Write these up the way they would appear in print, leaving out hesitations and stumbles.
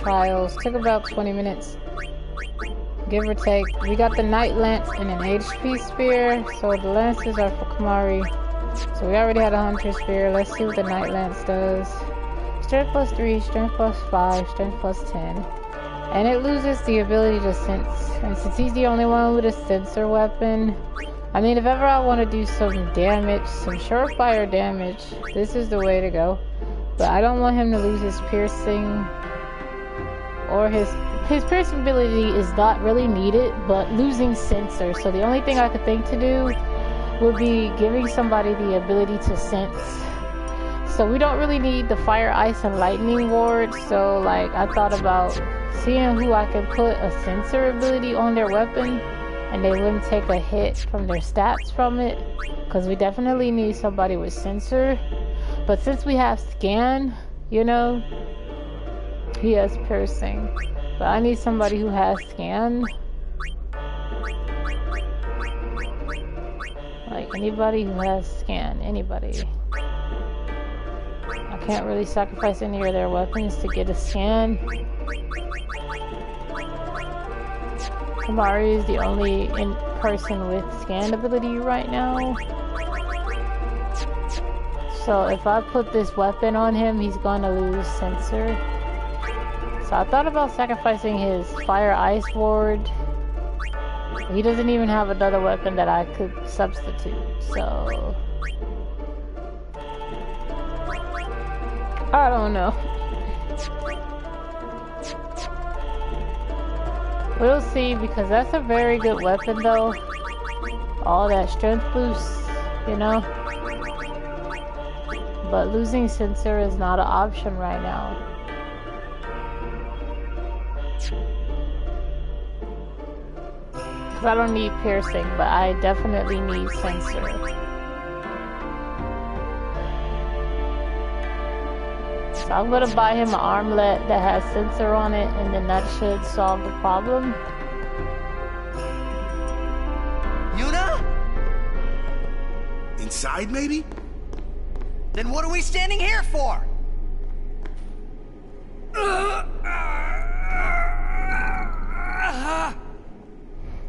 trials. Took about 20 minutes. Give or take. We got the Night Lance and an HP Spear. So the lances are for Kamari. So we already had a Hunter Spear. Let's see what the Night Lance does. Strength plus 3, Strength plus 5, Strength plus 10. And it loses the ability to sense. And since he's the only one with a sensor weapon, I mean, if ever I want to do some damage, some surefire damage, this is the way to go. But I don't want him to lose his piercing, or his piercing ability is not really needed, but losing sensor. So the only thing I could think to do would be giving somebody the ability to sense. So we don't really need the fire, ice, and lightning ward. So like I thought about seeing who I could put a sensor ability on their weapon, and they wouldn't take a hit from their stats from it, because we definitely need somebody with sensor. But since we have scan, you know, he has piercing. But I need somebody who has scan. Like anybody who has scan, anybody. I can't really sacrifice any of their weapons to get a scan. Kamari is the only person with scan ability right now. So if I put this weapon on him, he's gonna lose sensor. So I thought about sacrificing his fire ice ward. He doesn't even have another weapon that I could substitute, so I don't know. We'll see, because that's a very good weapon though. All that strength boost, you know. But losing sensor is not an option right now. Because I don't need piercing, but I definitely need sensor. So I'm gonna buy him an armlet that has sensor on it, and then that should solve the problem. Yuna? Inside, maybe? Then what are we standing here for?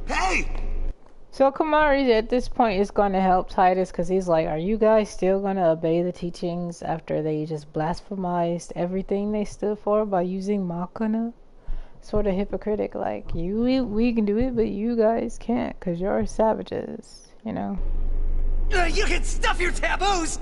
Hey! So Kamari at this point is going to help Titus, because he's like, are you guys still going to obey the teachings after they just blasphemized everything they stood for by using Machina? Sort of hypocritic, like, we can do it, but you guys can't, because you're savages, you know? You can stuff your taboos!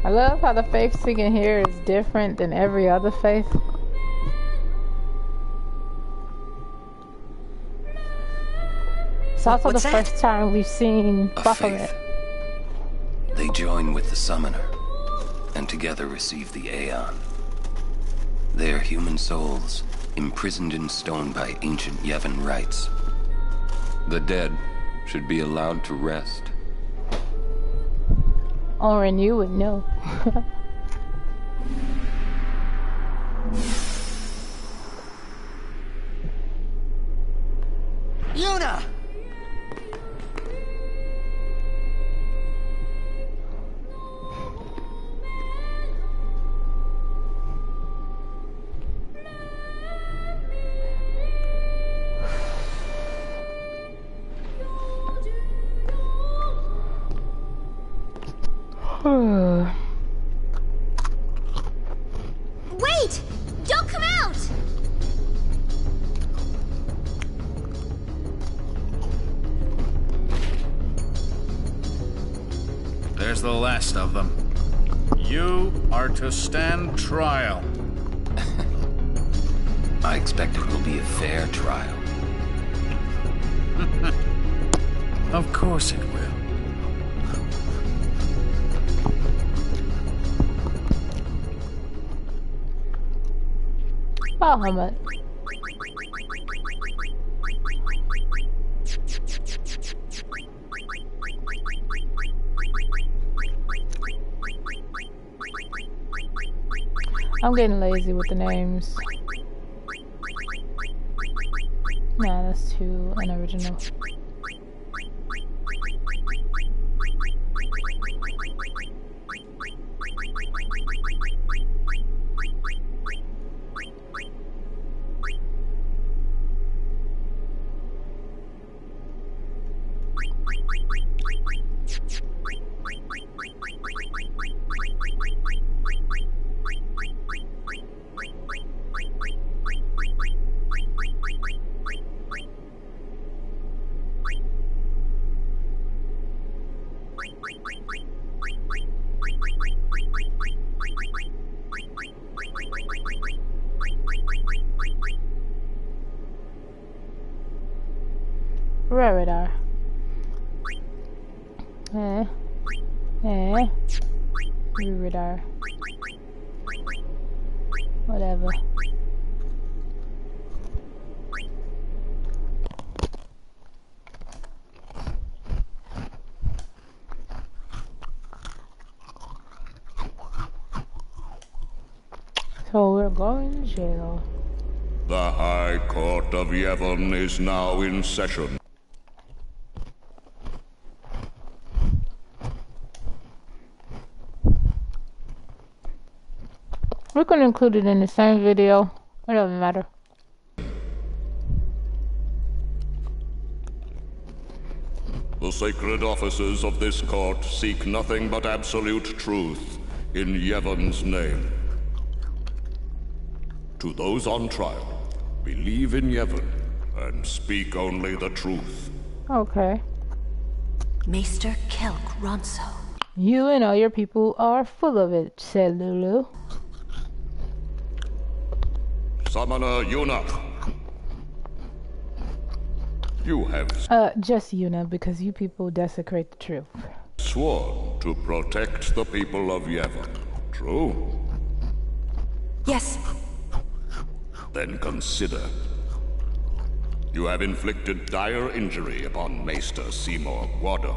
I love how the faith singing here is different than every other faith. It's also the first time we've seen Baphomet. They join with the Summoner, and together receive the Aeon. They are human souls, imprisoned in stone by ancient Yevon rites. The dead should be allowed to rest. Oren, you would know. Yuna! Wait! Don't come out! There's the last of them. You are to stand trial. I expect it will be a fair trial. Of course it will. Bahamut. I'm getting lazy with the names. Nah, that's too unoriginal. Radar. Radar. Whatever. So we're going to jail. The High Court of Yevon is now in session. We can include it in the same video. It doesn't matter. The sacred officers of this court seek nothing but absolute truth in Yevon's name. To those on trial, believe in Yevon and speak only the truth. Okay. Maester Kelk Ronso. You and all your people are full of it, said Lulu. Summoner Yuna. You have Just Yuna, because you people desecrate the truth. sworn to protect the people of Yevon. True? Yes. Then consider. You have inflicted dire injury upon Maester Seymour Guado.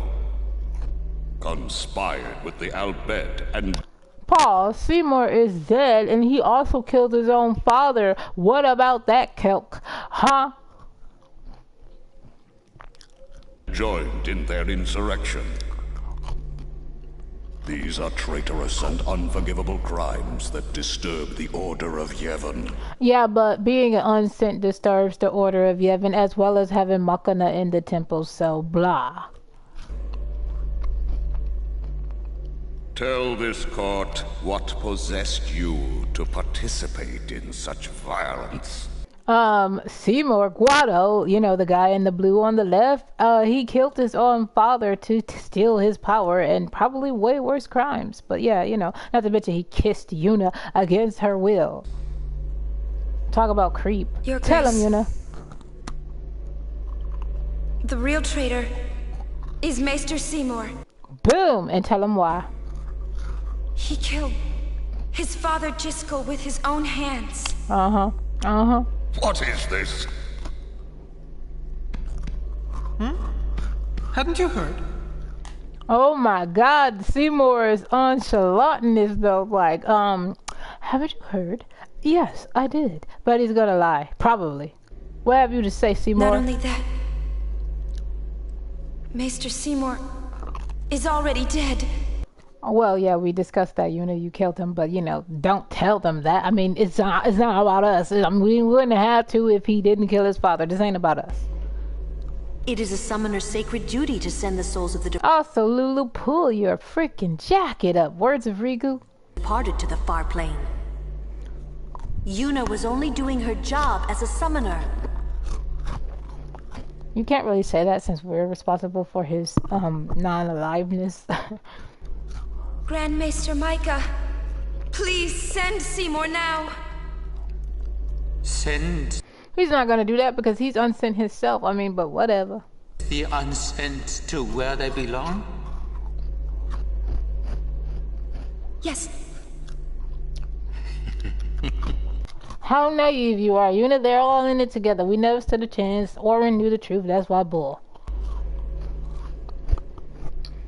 Conspired with the Albed and... Paul, Seymour is dead, and he also killed his own father. What about that, Kelk? Huh? joined in their insurrection. These are traitorous and unforgivable crimes that disturb the order of Yevon. Yeah, but being an unsent disturbs the order of Yevon, as well as having Makana in the temple, so blah. Tell this court what possessed you to participate in such violence. Seymour Guado, you know, the guy in the blue on the left, he killed his own father to steal his power, and probably way worse crimes. But yeah, you know, not to mention he kissed Yuna against her will. Talk about creep. Your Tell him, Grace. Yuna. The real traitor is Maester Seymour. Boom! And tell him why. He killed his father Jiskel with his own hands. Uh-huh. Uh-huh. What is this? Hadn't you heard? Oh my god, Seymour is nonchalant though. Like, haven't you heard? Yes, I did. But he's gonna lie. Probably. What have you to say, Seymour? Not only that, Maester Seymour is already dead. Well, yeah, we discussed that, Yuna. You killed him, but, you know, don't tell them that. I mean, it's not about us. I mean, we wouldn't have to if he didn't kill his father. This ain't about us. It is a summoner's sacred duty to send the souls of the Also, Lulu, pull your freaking jacket up. Words of Rigu. departed to the far plane. Yuna was only doing her job as a summoner. You can't really say that since we're responsible for his, non-aliveness. Grand Maester Micah, please send Seymour now. Send He's not gonna do that because he's unsent himself. I mean, but whatever. the unsent to where they belong? Yes, How naive you are. You know, they're all in it together. We never stood a chance. Orin knew the truth. That's why bull.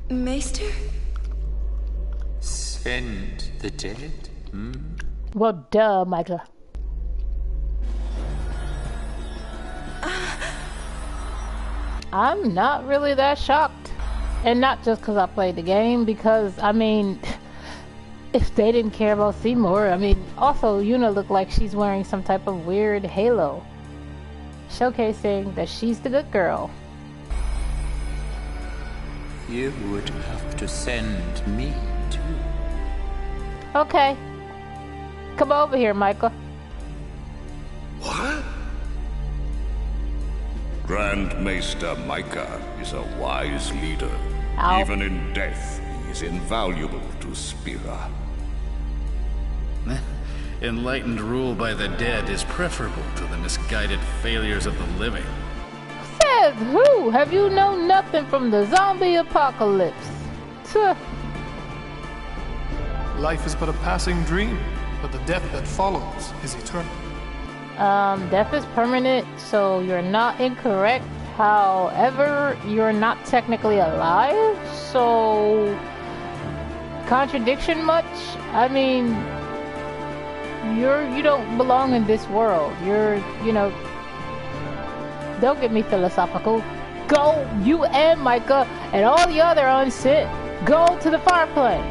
Maester? Send the dead? Well, duh, Micah. I'm not really that shocked. And not just because I played the game, because, I mean, if they didn't care about Seymour, I mean, also, Yuna looked like she's wearing some type of weird halo, showcasing that she's the good girl. You would have to send me too. Okay. Come over here, Micah. What? Grand Maester Micah is a wise leader. Ow. Even in death, he is invaluable to Spira. Enlightened rule by the dead is preferable to the misguided failures of the living. Says who? Have you known nothing from the zombie apocalypse? Tuh. Life is but a passing dream, but the death that follows is eternal. Death is permanent, so you're not incorrect. However, you're not technically alive, so... Contradiction much? I mean... You don't belong in this world. You know... Don't get me philosophical. Go, you and Micah, and all the other unsent, go to the fire plane.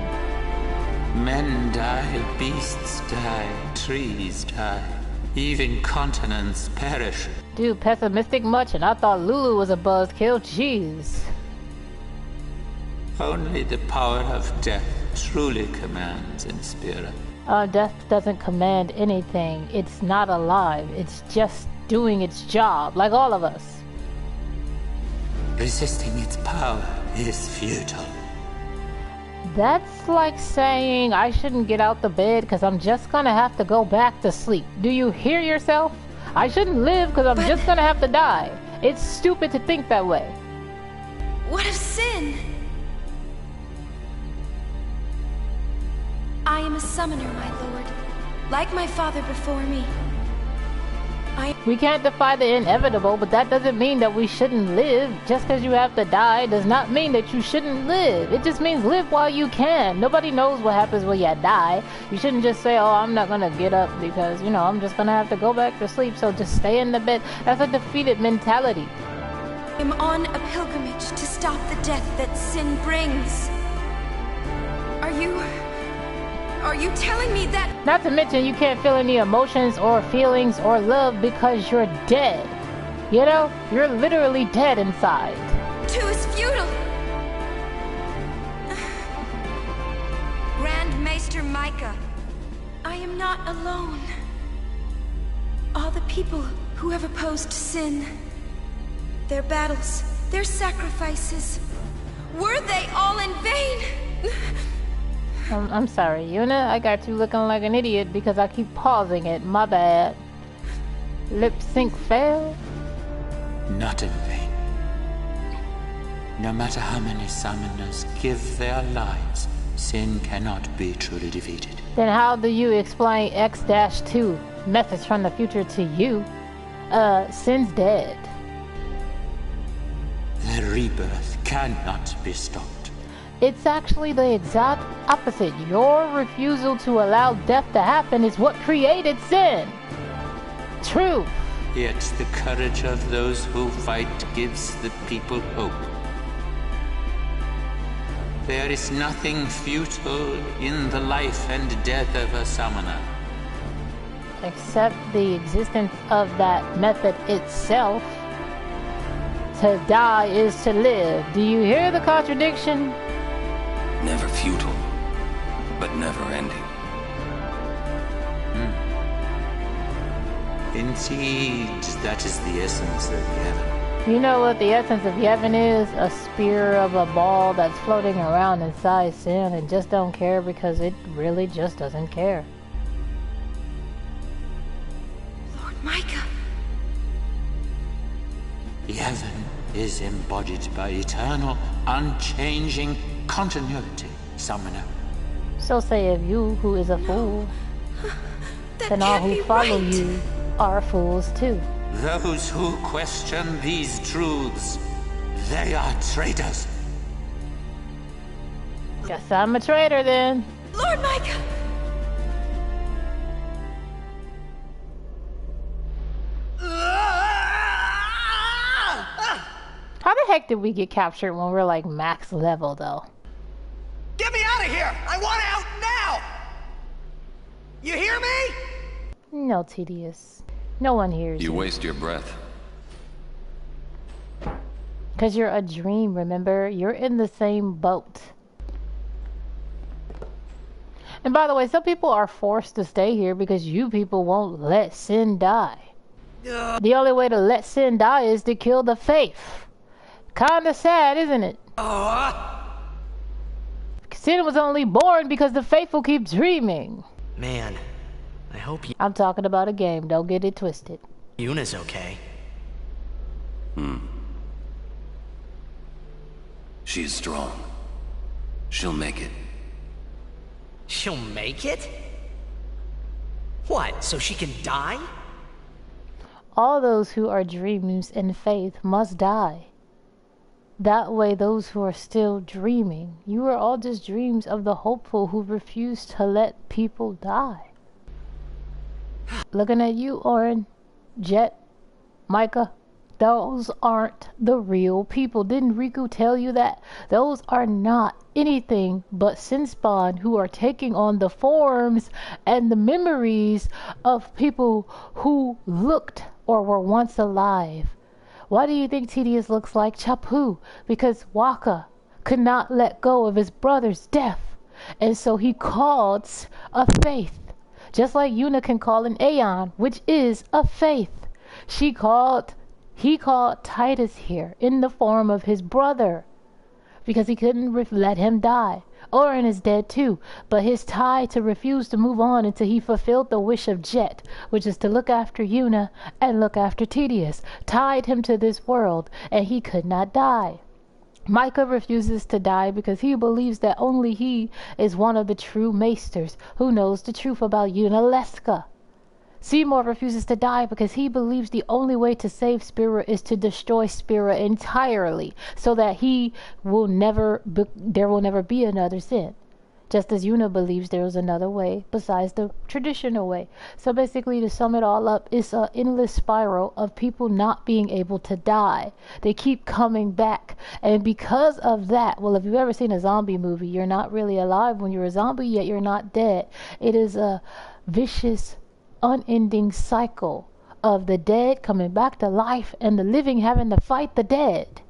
Men die, beasts die, trees die, even continents perish. Dude, pessimistic much, and I thought Lulu was a buzzkill. Jeez. Only the power of death truly commands in spirit. Death doesn't command anything. It's not alive. It's just doing its job, like all of us. Resisting its power is futile. That's like saying I shouldn't get out the bed because I'm just gonna have to go back to sleep. Do you hear yourself? I shouldn't live because I'm just gonna have to die. It's stupid to think that way. What of sin? I am a summoner, my lord. Like my father before me. We can't defy the inevitable, but that doesn't mean that we shouldn't live. Just because you have to die does not mean that you shouldn't live. It just means live while you can. Nobody knows what happens when you die. You shouldn't just say, oh, I'm not gonna get up because, you know, I'm just gonna have to go back to sleep, so just stay in the bed. That's a defeated mentality. I am on a pilgrimage to stop the death that sin brings. Are you telling me that? Not to mention you can't feel any emotions or feelings or love because you're dead. You know, you're literally dead inside. Two is futile. Grand Maester Micah, I am not alone. All the people who have opposed sin, their battles, their sacrifices, were they all in vain? I'm sorry, Yuna. I got you looking like an idiot because I keep pausing it. My bad. Lip sync fail? Not in vain. No matter how many summoners give their lives, sin cannot be truly defeated. Then how do you explain X-2? Message from the future to you. Sin's dead. The rebirth cannot be stopped. It's actually the exact opposite. Your refusal to allow death to happen is what created sin. True. Yet the courage of those who fight gives the people hope. There is nothing futile in the life and death of a summoner. Except the existence of that method itself. To die is to live. Do you hear the contradiction? Never futile, but never ending. Indeed, that is the essence of Yevon. You know what the essence of Yevon is? A spear of a ball that's floating around inside sin and just don't care because it really just doesn't care. Lord Micah. Yevon is embodied by eternal, unchanging continuity, summoner. So saith you who is a fool. then all who follow you are fools too. Those who question these truths, they are traitors. Guess I'm a traitor then. Lord Micah! How the heck did we get captured when we're like max level though? Get me out of here! I want out now! You hear me? No, Tedious. No one hears you. You waste your breath. Because you're a dream, remember? You're in the same boat. And by the way, some people are forced to stay here because you people won't let sin die. The only way to let sin die is to kill the faith. Kinda sad, isn't it? Sin was only born because the faithful keep dreaming. Man, I hope I'm talking about a game, don't get it twisted. Yuna's okay. She's strong. She'll make it. She'll make it? What, so she can die? All those who are dreams in faith must die. That way those who are still dreaming, you are all just dreams of the hopeful who refuse to let people die. Looking at you, Orin, Jet, Micah, those aren't the real people. Didn't Riku tell you that? Those are not anything but sin spawn who are taking on the forms and the memories of people who looked or were once alive. Why do you think Tedious looks like Chapu? Because Waka could not let go of his brother's death. And so he called a faith. Just like Yuna can call an Aeon, which is a faith. He called Titus here in the form of his brother. Because he couldn't let him die. Orin is dead too, but his tie to refuse to move on until he fulfilled the wish of Jet, which is to look after Yuna and look after Tedious, tied him to this world, and he could not die. Micah refuses to die because he believes that only he is one of the true maesters who knows the truth about Yunalesca. Seymour refuses to die because he believes the only way to save Spira is to destroy Spira entirely, so that there will never be another sin. Just as Yuna believes there is another way besides the traditional way. So basically, to sum it all up, it's an endless spiral of people not being able to die. They keep coming back. And because of that, well, if you've ever seen a zombie movie, you're not really alive when you're a zombie, yet you're not dead. It is a vicious, unending cycle of the dead coming back to life and the living having to fight the dead.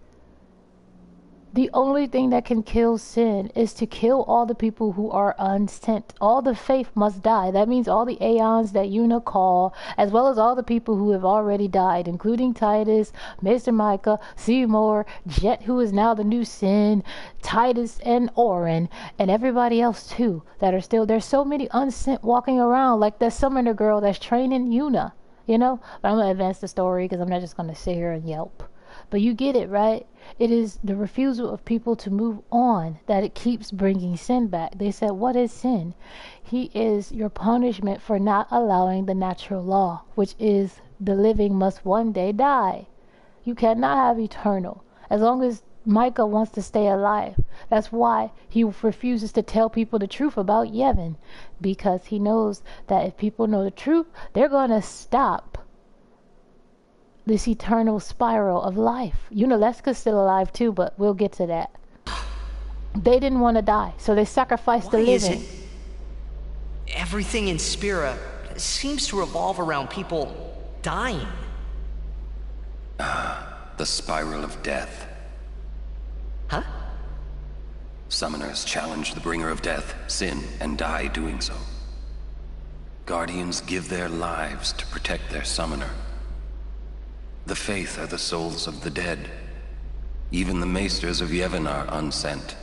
The only thing that can kill sin is to kill all the people who are unsent. All the faith must die. That means all the Aeons that Yuna call, as well as all the people who have already died, including Titus, Mr. Micah, Seymour, Jet, who is now the new sin, Titus and Orin, and everybody else too that are still. There's so many unsent walking around, like that summoner girl that's training Yuna, you know? But I'm going to advance the story because I'm not just going to sit here and yelp. But you get it, right? It is the refusal of people to move on that it keeps bringing sin back. They said, what is sin? He is your punishment for not allowing the natural law, which is the living must one day die. You cannot have eternal. As long as Micah wants to stay alive. That's why he refuses to tell people the truth about Yevon. Because he knows that if people know the truth, they're going to stop this eternal spiral of life. Yunalesca's still alive too, but we'll get to that. They didn't want to die, so they sacrificed the living. Everything in Spira seems to revolve around people dying. The spiral of death. Huh? Summoners challenge the bringer of death, sin, and die doing so. Guardians give their lives to protect their summoner. The faith are the souls of the dead. Even the maesters of Yevon are unsent.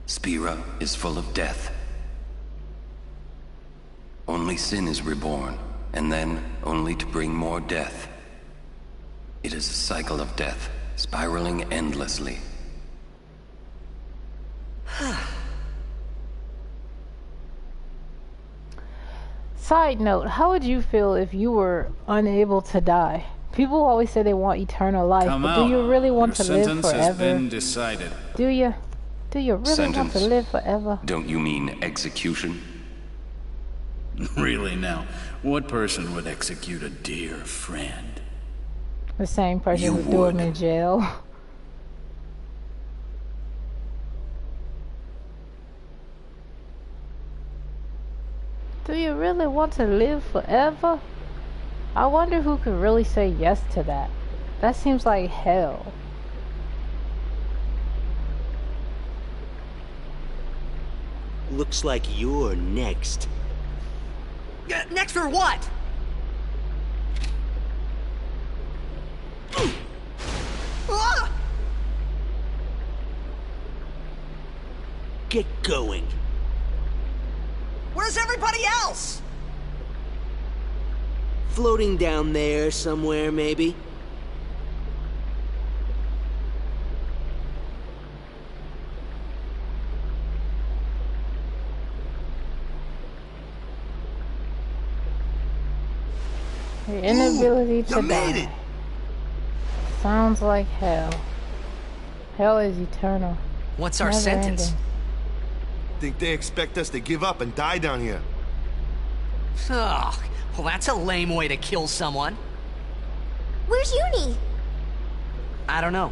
Spira is full of death. Only sin is reborn, and then only to bring more death. It is a cycle of death, spiraling endlessly. Side note, how would you feel if you were unable to die? People always say they want eternal life, but do you really want to live forever? Your sentence has been decided. Do you? Do you really want to live forever? Don't you mean execution? Really now, what person would execute a dear friend? The same person who threw him in jail. Do you really want to live forever? I wonder who could really say yes to that. That seems like hell. Looks like you're next. Next for what? Get going. Where's everybody else? Floating down there somewhere, maybe? Your inability to you made it. Sounds like hell. Hell is eternal. What's our sentence? Ending. Think they expect us to give up and die down here? Ugh, well, that's a lame way to kill someone. Where's Uni? I don't know.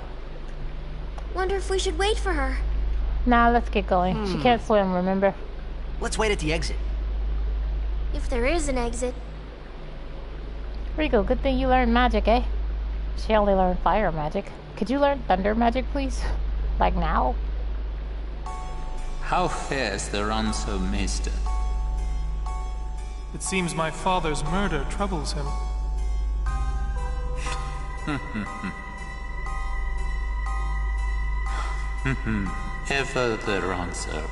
Wonder if we should wait for her. Nah, let's get going. She can't swim, remember? Let's wait at the exit. If there is an exit. Rico, good thing you learned magic, eh? She only learned fire magic. Could you learn thunder magic, please? Like now? How fares the ransom, Maester? It seems my father's murder troubles him. Ever the ransom.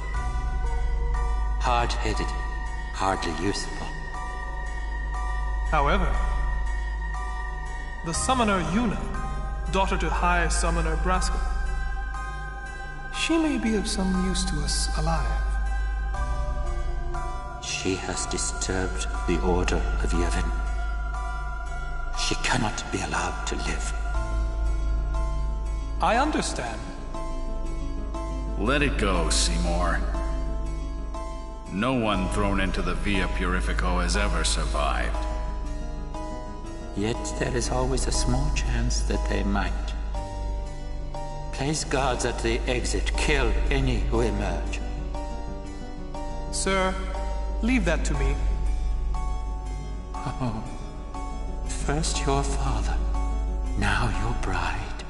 Hard-headed, hardly useful. However, the summoner Yuna, daughter to High Summoner Braska, she may be of some use to us alive. She has disturbed the order of Yevon. She cannot be allowed to live. I understand. Let it go, Seymour. No one thrown into the Via Purifico has ever survived. Yet there is always a small chance that they might. Place guards at the exit. Kill any who emerge. Sir, leave that to me. Oh. First your father, now your bride.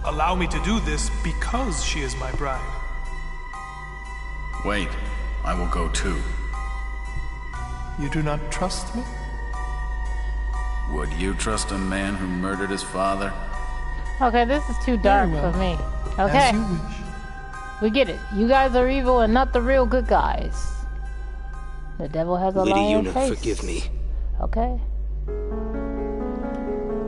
Allow me to do this because she is my bride. Wait, I will go too. You do not trust me? Would you trust a man who murdered his father? Okay, this is too dark for me. Okay. As you wish. We get it. You guys are evil and not the real good guys. The devil has a lion face. Forgive me. Okay.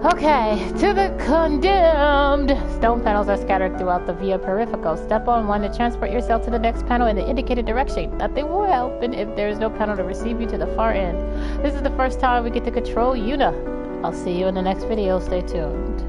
Okay, to the condemned! Stone panels are scattered throughout the Via Purifico. Step on one to transport yourself to the next panel in the indicated direction. Nothing will happen if there is no panel to receive you to the far end. This is the first time we get to control Yuna. I'll see you in the next video. Stay tuned.